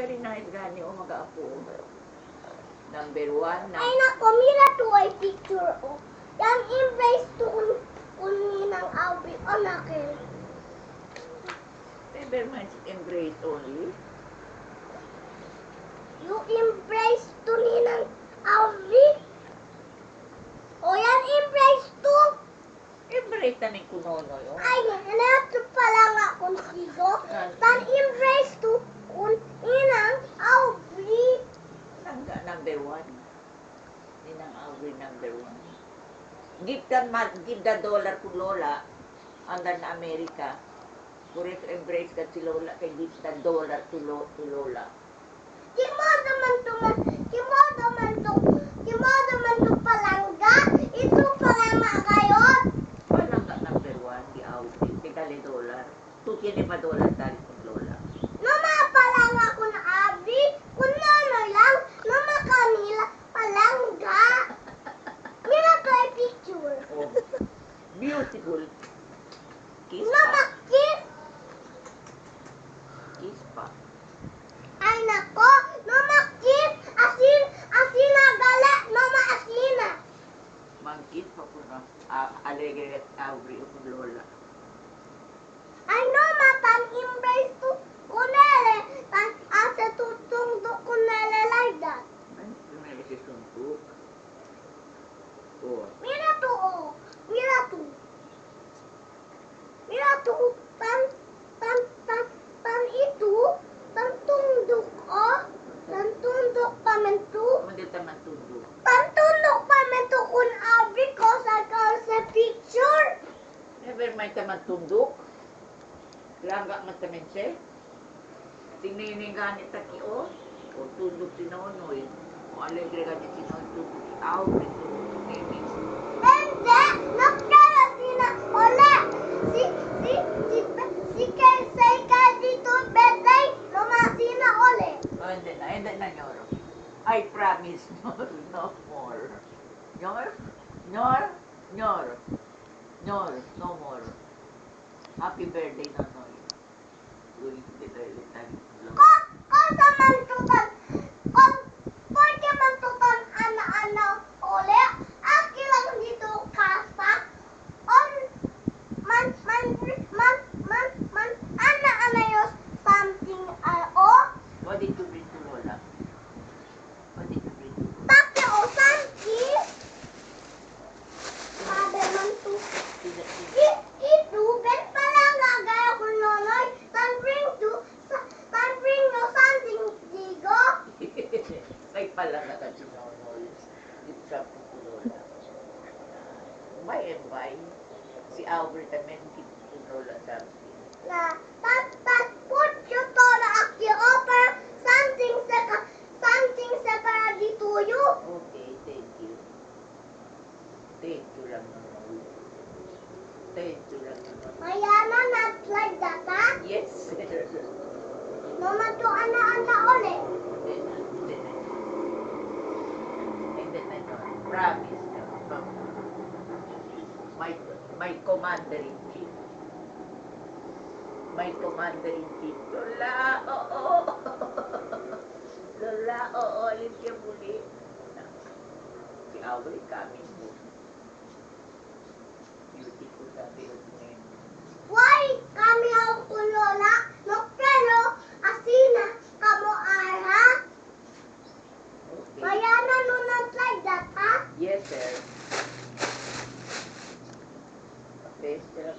very nice gani o mag-aapo. Number 1 na. Ay nako, mira to ay picture o. Yang embrace to kunin ng Albi o nakin. Never mind embrace only. You embrace to ni ng Albi. O yan embrace to. Embrace na ni Kunono yun. Ay, nato pala nga consigo. Tan embrace to kunin ng Albi. Number 1. Yun ang Aubrey number 1. Give the dollar to Lola under na Amerika. Kung embrace ka si Lola, kay give the dollar to Lola. Kimo to palangga. Ito palangga kayo. Palangga number 1, di Aubrey. Tigali dollar. Tukyan pa dollar dali kung Lola. Mama palangga ko na Albi. Kung ano lang, mama kanila palangga. Mira to ay picture. Oh, beautiful. Kiss Mama pa. kiss. Kiss pa. Ay nako, mama kiss. Asina gala, mama asina. Mag-kiss pa po na. Alegre at Aubrey o kung Lola. Ay no, matan embrace to kunele. Tan asa tutong do kunele like that. Ay, may si Suntuk. Oh. Mira to oh. Mira to. Mira to. Tan itu. Tan tunduk oh. Tan tunduk pamen to. Hindi taman tundok. Tan tunduk pamen to kun Albi ko sa picture. Never mind taman tundok. Langga man taman siya. Tinining ganit taki o. O tundok si Nonoy. O alegre ganit si Nonoy. Tundok si Aubrey. Tundok si Timing. Hindi. Nakara sina. Ole. Si Kelsey ka dito birthday. Lumasina ole. Oh, hindi na, Nyor. I promise, Nyor, no more. Nyor, no more. Happy birthday, Nonoy. Uy, hindi tayo tayo. Ko sa mantutan. Pwede mantutan ana-ana ole. Aki lang dito kasa. Ana-ana yung something What did you bring to Lola? What did you bring to Lola? Tapi something. Sabi man to. Itu ben pala nga gaya ko nonoy. Tan bring you something digo. May pala na ka si Nonoy. It's up to Lola. By and by, si Albert naman give to Lola something. Na tat put you to na aki offer something sa para dito you. Okay, thank you. Thank you lang Nonoy. Thank you lang Nonoy. Mayana not like that ha? Yes. Mama to ana-ana ole. Hindi na yun. Promise. My commander-in-chief. My commander-in-chief. Lola, oo. Lola, oo. Alit siya muli. Si Aubrey coming mo. Beautiful sabi ko ngayon. Why kami ang kulola? No pero asina kamo ara. Okay. Mayana no not like that ha? Yes, sir. Okay, sir.